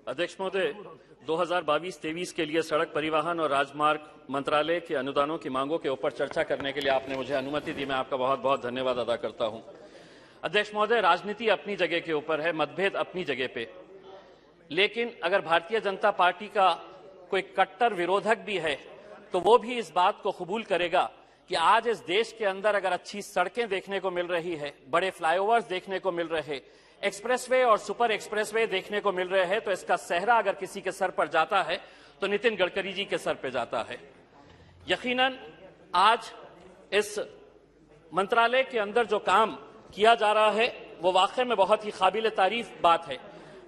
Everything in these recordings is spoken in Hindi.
अध्यक्ष महोदय, 2022-23 के लिए सड़क परिवहन और राजमार्ग मंत्रालय के अनुदानों की मांगों के ऊपर चर्चा करने के लिए आपने मुझे अनुमति दी। मैं आपका बहुत बहुत धन्यवाद अदा करता हूं। अध्यक्ष महोदय, राजनीति अपनी जगह के ऊपर है, मतभेद अपनी जगह पे, लेकिन अगर भारतीय जनता पार्टी का कोई कट्टर विरोधक भी है तो वो भी इस बात को कबूल करेगा कि आज इस देश के अंदर अगर अच्छी सड़कें देखने को मिल रही है, बड़े फ्लाईओवर्स देखने को मिल रहे, एक्सप्रेसवे और सुपर एक्सप्रेसवे देखने को मिल रहे हैं, तो इसका सेहरा अगर किसी के सर पर जाता है तो नितिन गडकरी जी के सर पर जाता है। यकीनन आज इस मंत्रालय के अंदर जो काम किया जा रहा है वो वाकई में बहुत ही काबिल तारीफ बात है।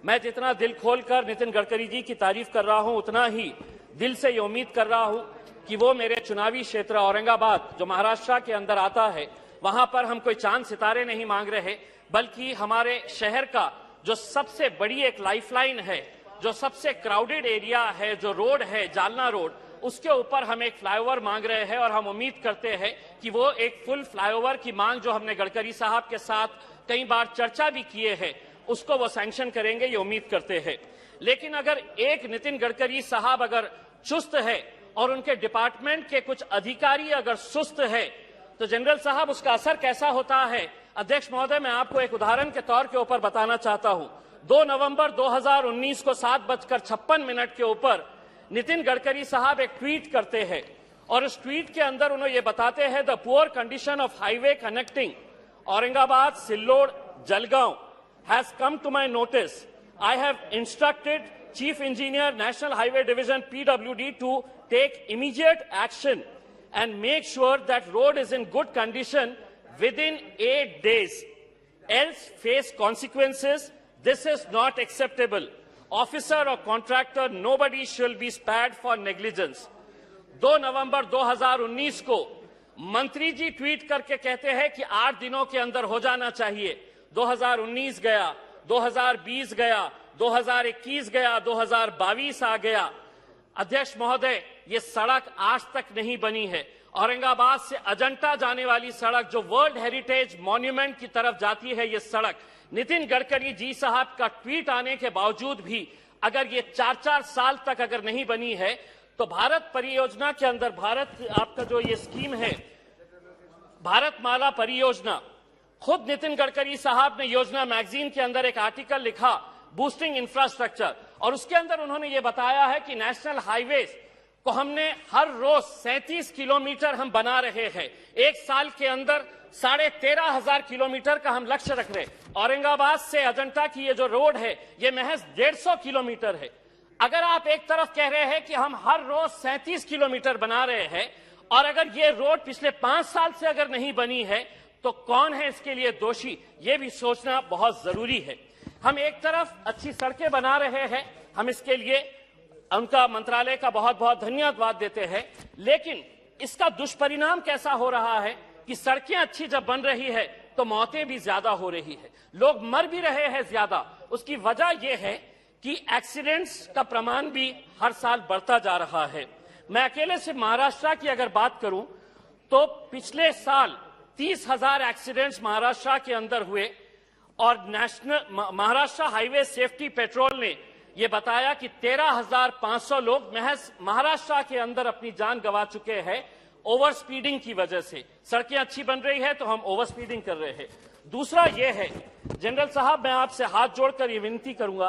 मैं जितना दिल खोलकर नितिन गडकरी जी की तारीफ कर रहा हूं, उतना ही दिल से ये उम्मीद कर रहा हूं कि वो मेरे चुनावी क्षेत्र औरंगाबाद जो महाराष्ट्र के अंदर आता है, वहां पर हम कोई चांद सितारे नहीं मांग रहे, बल्कि हमारे शहर का जो सबसे बड़ी एक लाइफलाइन है, जो सबसे क्राउडेड एरिया है, जो रोड है जालना रोड, उसके ऊपर हम एक फ्लाईओवर मांग रहे हैं और हम उम्मीद करते हैं कि वो एक फुल फ्लाईओवर की मांग जो हमने गडकरी साहब के साथ कई बार चर्चा भी किए हैं, उसको वो सैंक्शन करेंगे, ये उम्मीद करते हैं। लेकिन अगर एक नितिन गडकरी साहब अगर चुस्त है और उनके डिपार्टमेंट के कुछ अधिकारी अगर सुस्त है तो जनरल साहब उसका असर कैसा होता है? अध्यक्ष महोदय, मैं आपको एक उदाहरण के तौर के ऊपर बताना चाहता हूं। 2 नवंबर 2019 को 7:56 के ऊपर नितिन गडकरी साहब एक ट्वीट करते हैं और उस ट्वीट के अंदर उन्होंने ये बताते हैं, the poor condition of highway connecting Aurangabad Sillod Jalgaon has come to my notice. I have instructed Chief Engineer, National Highway Division, PWD, to take immediate action and make sure that road is in good condition within 8 days. Else face consequences. This is not acceptable. Officer or contractor, nobody shall be spared for negligence. 2 नवंबर 2019 को मंत्री जी ट्वीट करके कहते हैं कि 8 दिनों के अंदर हो जाना चाहिए। 2019 गया, 2020 गया, 2021 गया, 2022 आ गया। अध्यक्ष महोदय, ये सड़क आज तक नहीं बनी है। औरंगाबाद से अजंता जाने वाली सड़क जो वर्ल्ड हेरिटेज मॉन्यूमेंट की तरफ जाती है, ये सड़क नितिन गडकरी जी साहब का ट्वीट आने के बावजूद भी अगर ये 4-4 साल तक अगर नहीं बनी है तो भारत परियोजना के अंदर, भारत आपका जो ये स्कीम है भारतमाला परियोजना, खुद नितिन गडकरी साहब ने योजना मैगजीन के अंदर एक आर्टिकल लिखा, बूस्टिंग इंफ्रास्ट्रक्चर, और उसके अंदर उन्होंने ये बताया है कि नेशनल हाईवेज को हमने हर रोज 37 किलोमीटर हम बना रहे हैं। एक साल के अंदर 13,500 किलोमीटर का हम लक्ष्य रख रहे। औरंगाबाद से अजंता की ये जो रोड है ये महज 150 किलोमीटर है। अगर आप एक तरफ कह रहे हैं कि हम हर रोज 37 किलोमीटर बना रहे हैं और अगर ये रोड पिछले 5 साल से अगर नहीं बनी है तो कौन है इसके लिए दोषी, ये भी सोचना बहुत जरूरी है। हम एक तरफ अच्छी सड़कें बना रहे हैं, हम इसके लिए उनका मंत्रालय का बहुत बहुत धन्यवाद देते हैं, लेकिन इसका दुष्परिणाम कैसा हो रहा है कि सड़कें अच्छी जब बन रही है तो मौतें भी ज्यादा हो रही है, लोग मर भी रहे हैं ज्यादा। उसकी वजह यह है कि एक्सीडेंट्स का प्रमाण भी हर साल बढ़ता जा रहा है। मैं अकेले से महाराष्ट्र की अगर बात करूं तो पिछले साल 30,000 एक्सीडेंट्स महाराष्ट्र के अंदर हुए और national Maharashtra highway safety petrol ने यह बताया कि 13,500 लोग महज महाराष्ट्र के अंदर अपनी जान गंवा चुके हैं ओवर स्पीडिंग की वजह से। सड़कें अच्छी बन रही है तो हम ओवर स्पीडिंग कर रहे हैं। दूसरा यह है, जनरल साहब, मैं आपसे हाथ जोड़कर यह विनती करूंगा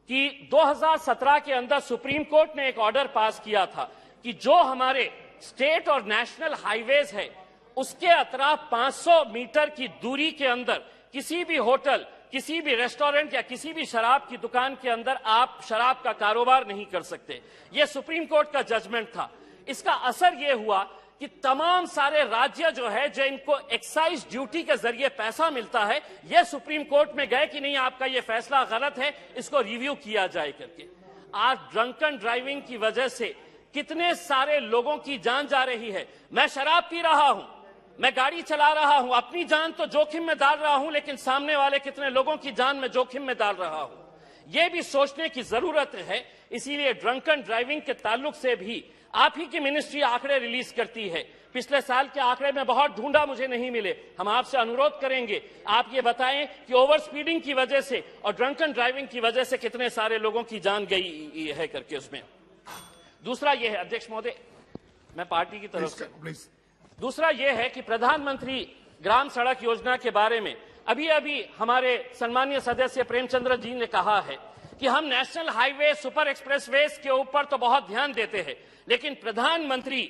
कि 2017 के अंदर सुप्रीम कोर्ट ने एक ऑर्डर पास किया था कि जो हमारे स्टेट और नेशनल हाईवेज है उसके अतराफ 500 मीटर की दूरी के अंदर किसी भी होटल, किसी भी रेस्टोरेंट या किसी भी शराब की दुकान के अंदर आप शराब का कारोबार नहीं कर सकते। यह सुप्रीम कोर्ट का जजमेंट था। इसका असर यह हुआ कि तमाम सारे राज्य जो है, जो इनको एक्साइज ड्यूटी के जरिए पैसा मिलता है, यह सुप्रीम कोर्ट में गए कि नहीं, आपका यह फैसला गलत है, इसको रिव्यू किया जाए करके। आज ड्रंकन ड्राइविंग की वजह से कितने सारे लोगों की जान जा रही है। मैं शराब पी रहा हूं, मैं गाड़ी चला रहा हूं, अपनी जान तो जोखिम में डाल रहा हूं, लेकिन सामने वाले कितने लोगों की जान में जोखिम में डाल रहा हूं, यह भी सोचने की जरूरत है। इसीलिए ड्रंकन ड्राइविंग के ताल्लुक से भी आप ही की मिनिस्ट्री आंकड़े रिलीज करती है। पिछले साल के आंकड़े में बहुत ढूंढा, मुझे नहीं मिले। हम आपसे अनुरोध करेंगे, आप ये बताएं कि ओवर स्पीडिंग की वजह से और ड्रंकन ड्राइविंग की वजह से कितने सारे लोगों की जान गई है करके उसमें। दूसरा ये है, अध्यक्ष महोदय, मैं पार्टी की तरफ से, दूसरा ये है कि प्रधानमंत्री ग्राम सड़क योजना के बारे में अभी अभी हमारे सम्मानीय सदस्य प्रेमचंद्र जी ने कहा है कि हम नेशनल हाईवे, सुपर एक्सप्रेसवेज के ऊपर तो बहुत ध्यान देते हैं, लेकिन प्रधानमंत्री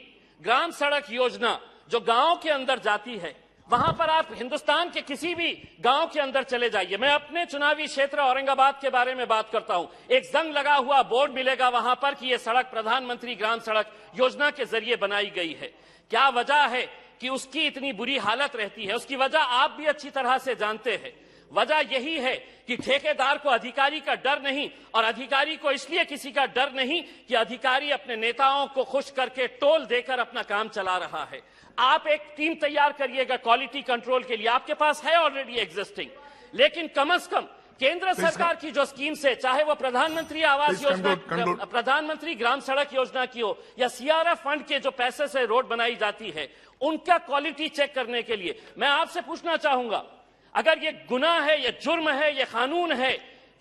ग्राम सड़क योजना जो गांव के अंदर जाती है, वहां पर आप हिंदुस्तान के किसी भी गांव के अंदर चले जाइए। मैं अपने चुनावी क्षेत्र औरंगाबाद के बारे में बात करता हूं। एक जंग लगा हुआ बोर्ड मिलेगा वहां पर कि यह सड़क प्रधानमंत्री ग्राम सड़क योजना के जरिए बनाई गई है। क्या वजह है कि उसकी इतनी बुरी हालत रहती है? उसकी वजह आप भी अच्छी तरह से जानते हैं। वजह यही है कि ठेकेदार को अधिकारी का डर नहीं, और अधिकारी को इसलिए किसी का डर नहीं कि अधिकारी अपने नेताओं को खुश करके टोल देकर अपना काम चला रहा है। आप एक टीम तैयार करिएगा क्वालिटी कंट्रोल के लिए, आपके पास है ऑलरेडी एग्जिस्टिंग, लेकिन कम से कम केंद्र सरकार की जो स्कीम्स है, चाहे वो प्रधानमंत्री आवास योजना, प्रधानमंत्री ग्राम सड़क योजना की हो या सीआरएफ फंड के जो पैसे से रोड बनाई जाती है, उनका क्वालिटी चेक करने के लिए मैं आपसे पूछना चाहूंगा, अगर ये गुनाह है, ये जुर्म है, ये कानून है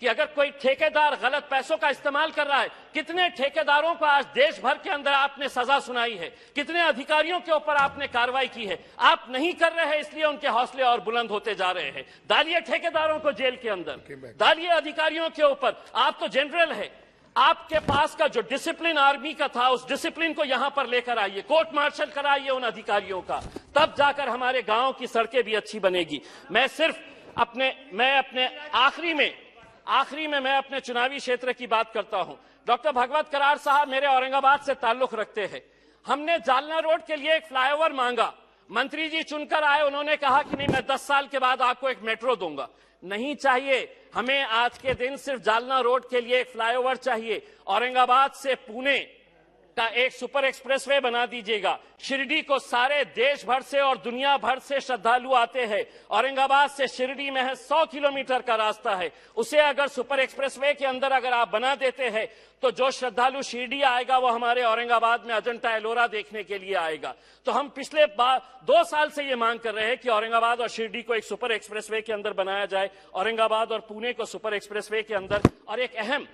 कि अगर कोई ठेकेदार गलत पैसों का इस्तेमाल कर रहा है, कितने ठेकेदारों को आज देश भर के अंदर आपने सजा सुनाई है, कितने अधिकारियों के ऊपर आपने कार्रवाई की है? आप नहीं कर रहे हैं, इसलिए उनके हौसले और बुलंद होते जा रहे हैं। डालिए ठेकेदारों को जेल के अंदर, डालिए अधिकारियों के ऊपर। आप तो जनरल है, आपके पास का जो डिसिप्लिन आर्मी का था, उस डिसिप्लिन को यहां पर लेकर आइए, कोर्ट मार्शल कराइए उन अधिकारियों का, तब जाकर हमारे गांव की सड़कें भी अच्छी बनेगी। मैं अपने चुनावी क्षेत्र की बात करता हूं। डॉक्टर भगवत करार साहब मेरे औरंगाबाद से ताल्लुक रखते हैं। हमने जालना रोड के लिए एक फ्लाईओवर मांगा, मंत्री जी चुनकर आए, उन्होंने कहा कि नहीं, मैं 10 साल के बाद आपको एक मेट्रो दूंगा। नहीं चाहिए हमें आज के दिन सिर्फ जालना रोड के लिए एक फ्लाईओवर चाहिए। औरंगाबाद से पुणे का एक सुपर एक्सप्रेसवे बना दीजिएगा। शिरडी को सारे देश भर से और दुनिया भर से श्रद्धालु आते हैं। औरंगाबाद से शिरडी में 100 किलोमीटर का रास्ता है, उसे अगर सुपर एक्सप्रेसवे के अंदर अगर आप बना देते हैं तो जो श्रद्धालु शिरडी आएगा वो हमारे औरंगाबाद में अजंता एलोरा देखने के लिए आएगा। तो हम पिछले 2 साल से ये मांग कर रहे हैं कि औरंगाबाद और शिरडी को एक सुपर एक्सप्रेसवे के अंदर बनाया जाए, औरंगाबाद और पुणे को सुपर एक्सप्रेसवे के अंदर। और एक अहम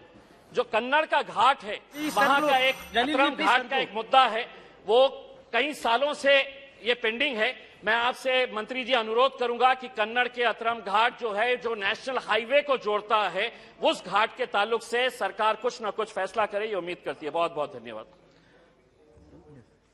जो कन्नड़ का घाट है, वहां का एक अतरम घाट का एक मुद्दा है, वो कई सालों से ये पेंडिंग है। मैं आपसे मंत्री जी अनुरोध करूंगा कि कन्नड़ के अतरम घाट जो है, जो नेशनल हाईवे को जोड़ता है, उस घाट के ताल्लुक से सरकार कुछ न कुछ फैसला करे, ये उम्मीद करती है। बहुत बहुत धन्यवाद।